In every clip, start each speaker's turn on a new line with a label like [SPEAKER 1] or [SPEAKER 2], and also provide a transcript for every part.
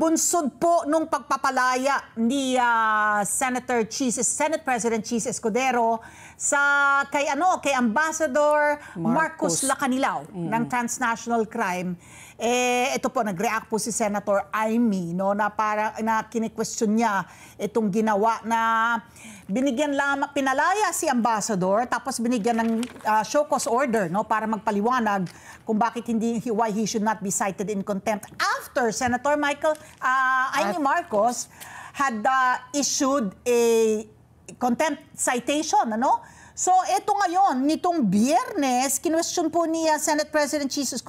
[SPEAKER 1] bunsod po nung pagpapalaya ni Senate President Cheese Escudero kay Ambassador Marcos Lacanilao ng transnational crime. Ito po, nag-react po si Senator Amy, no, na kini-question niya itong ginawa na pinalaya si Ambassador, tapos binigyan ng show cause order, no, para magpaliwanag kung bakit why he should not be cited in contempt after Senator Amy Marcos had issued a contempt citation, ano? So, ito ngayon, nitong Biyernes, kinwestiyon po ni Senate President Cheese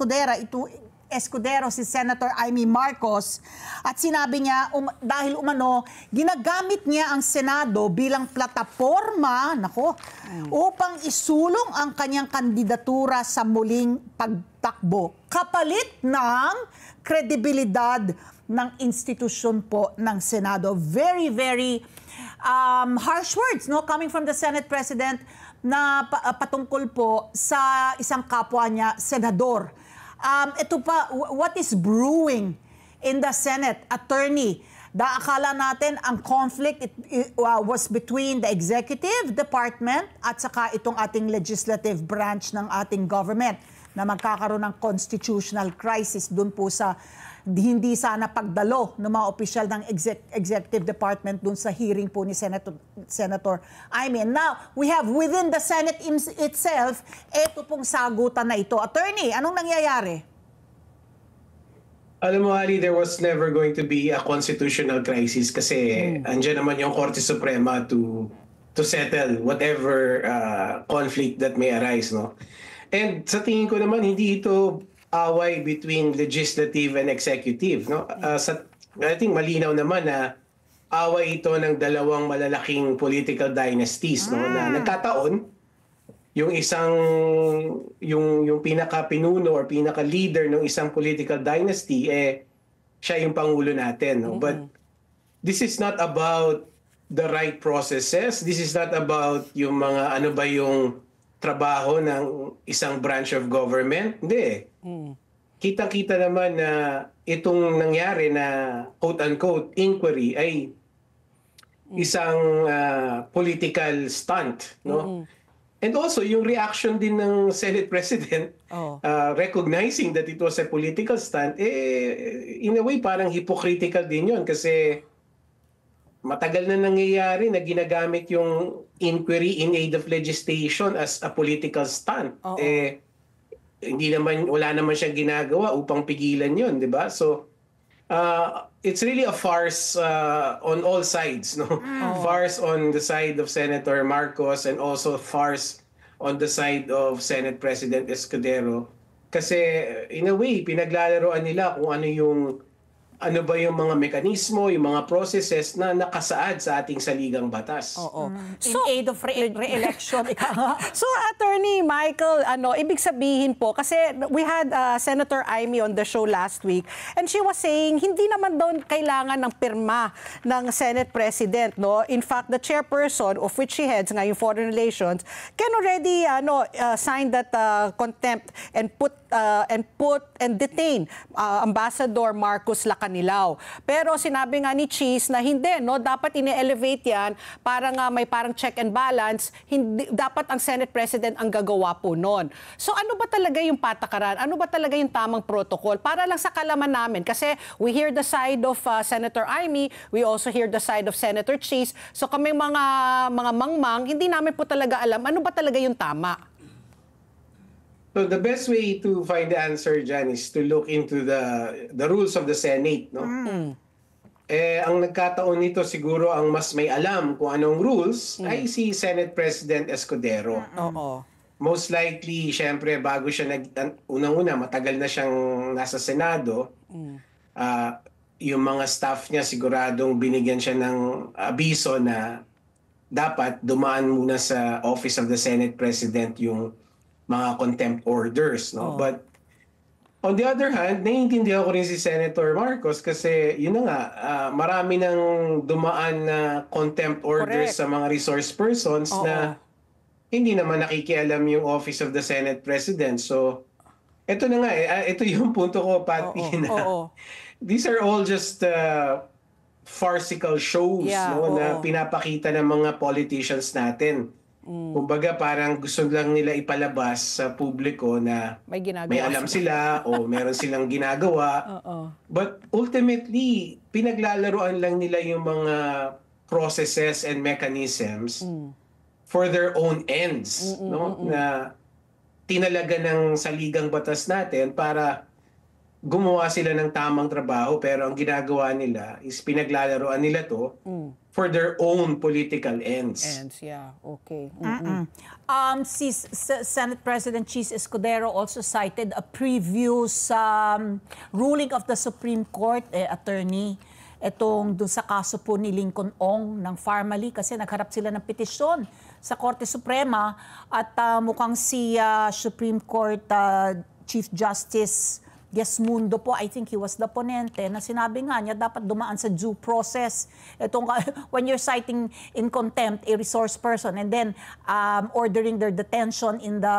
[SPEAKER 1] Escudero si Senator Amy Marcos, at sinabi niya dahil ginagamit niya ang Senado bilang plataporma upang isulong ang kanyang kandidatura sa muling pagtakbo kapalit ng kredibilidad ng institusyon po ng Senado. Very, very harsh words, no, coming from the Senate President na patungkol po sa isang kapwa niya, senador. Ito pa, what is brewing in the Senate, attorney? Akala natin ang conflict was between the executive department at saka itong ating legislative branch ng ating government na magkakaroon ng constitutional crisis dun po sa hindi sana pagdalo ng mga opisyal ng executive department dun sa hearing po ni Senator Amy. Now, we have within the Senate itself, ito pong sagutan na ito. Attorney, anong nangyayari?
[SPEAKER 2] Alam mo, Ali, there was never going to be a constitutional crisis kasi andyan naman yung Korte Suprema to settle whatever conflict that may arise, no? And sa tingin ko naman, hindi ito away between legislative and executive, no? I think malinaw naman na away ito ng dalawang malalaking political dynasties, no, na nagkataon yung yung pinaka-pinuno or pinaka-leader ng isang political dynasty siya yung pangulo natin, no? But this is not about the right processes. This is not about yung mga yung trabaho ng isang branch of government. Hindi. Kitang-kita naman na itong nangyari na quote-unquote inquiry ay isang political stunt, no? And also, yung reaction din ng Senate President, recognizing that it was a political stunt, in a way, parang hypocritical din yun kasi matagal na nangyayari na ginagamit yung inquiry in aid of legislation as a political stunt. Wala naman siyang ginagawa upang pigilan yun, di ba? So, it's really a farce on all sides, no? Farce on the side of Senator Marcos and also farce on the side of Senate President Escudero. Kasi in a way, pinaglalaroan nila kung ano ba yung mga mekanismo, yung mga processes na nakasaad sa ating saligang batas.
[SPEAKER 1] In aid of re-election.
[SPEAKER 3] So, Attorney Michael, ibig sabihin po, kasi we had Senator Amy on the show last week, and she was saying, hindi naman daw kailangan ng pirma ng Senate President, no? In fact, the chairperson of which she heads, ngayong Foreign Relations, can already sign that contempt and detain Ambassador Marcos Lacanilao. Pero sinabi nga ni Cheese na hindi, no, dapat ine-elevate yan para nga may parang check and balance, hindi, dapat ang Senate President ang gagawa po noon. So ano ba talaga yung patakaran? Ano ba talaga yung tamang protocol? Para lang sa kalaman namin, kasi we hear the side of Senator Amy, we also hear the side of Senator Cheese. So kami mga mangmang, hindi namin po talaga alam ano ba talaga yung tama.
[SPEAKER 2] So the best way to find the answer dyan is to look into the rules of the Senate, no? Ang nagkataon nito siguro ang mas may alam kung anong rules ay si Senate President Escudero. Most likely, syempre, bago siya unang-una, matagal na siyang nasa Senado, yung mga staff niya siguradong binigyan siya ng abiso na dapat dumaan muna sa Office of the Senate President yung mga contempt orders, no? But on the other hand, naiintindihan ko rin si Senator Marcos kasi yun na nga, marami nang dumaan na contempt orders sa mga resource persons na hindi naman nakikialam yung Office of the Senate President. So Ito na nga ito yung punto ko, Pati, na these are all just farcical shows, na pinapakita ng mga politicians natin. Kumbaga parang gusto lang nila ipalabas sa publiko na may alam sila o meron silang ginagawa. But ultimately, pinaglalaruan lang nila yung mga processes and mechanisms for their own ends, no? Na tinalaga ng saligang batas natin para gumawa sila ng tamang trabaho, pero ang ginagawa nila is pinaglalaroan nila to for their own political ends.
[SPEAKER 3] Okay.
[SPEAKER 1] Si Senate President Cheese Escudero also cited a previous ruling of the Supreme Court, attorney, itong dun sa kaso po ni Lincoln Ong ng Farmally, kasi nagharap sila ng petisyon sa Korte Suprema at mukhang si Supreme Court Chief Justice Gesmundo po, I think he was the ponente, na sinabi nga niya dapat dumaan sa due process. Itong, when you're citing in contempt a resource person and then ordering their detention in the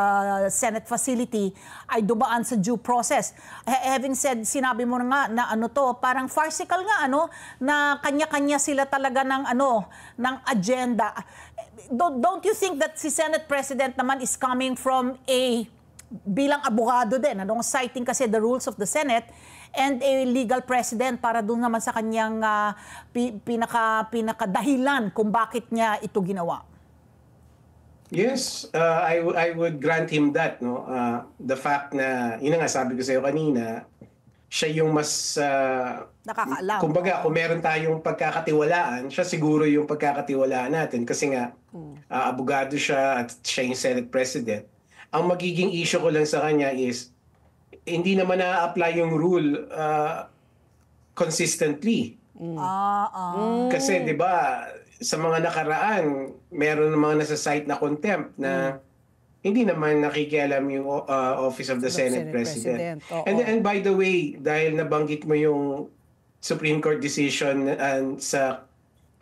[SPEAKER 1] Senate facility, ay dumaan sa due process. Having said, sinabi mo nga na parang farcical nga, na kanya-kanya sila talaga ng agenda. Don't you think that si Senate President naman is coming from bilang abogado din, citing kasi the rules of the Senate and a legal president para doon naman sa kanyang pinakadahilan kung bakit niya ito ginawa?
[SPEAKER 2] Yes, I would grant him that, no. The fact na, yun nga sabi ko sa iyo kanina, siya yung mas
[SPEAKER 1] nakakaalam.
[SPEAKER 2] Kumbaga, kung meron tayong pagkakatiwalaan, siya siguro yung pagkakatiwalaan natin kasi nga abogado siya at siya yung Senate President. Ang magiging issue ko lang sa kanya is hindi naman na-apply yung rule consistently. Kasi 'di ba, sa mga nakaraan, meron ng mga nasa-cite na contempt na hindi naman nakikialam yung Office of the Senate President. And by the way, dahil nabanggit mo yung Supreme Court decision sa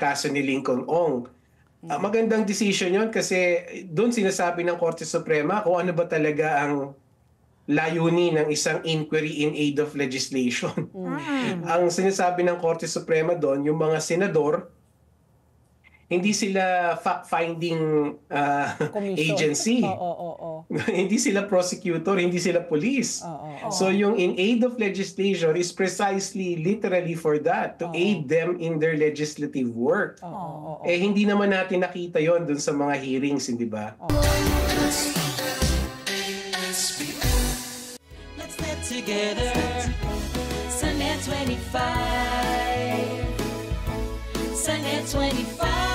[SPEAKER 2] kaso ni Lincoln Ong, magandang decision yon kasi doon sinasabi ng Korte Suprema kung ano ba talaga ang layunin ng isang inquiry in aid of legislation. Ang sinasabi ng Korte Suprema doon, yung mga senador, hindi sila fact-finding agency. Hindi sila prosecutor, hindi sila police. So yung in aid of legislation is precisely, literally for that, to aid them in their legislative work. Hindi naman natin nakita yon dun sa mga hearings, hindi ba?
[SPEAKER 4] Let's get together, Sunday 25, Sunday 25.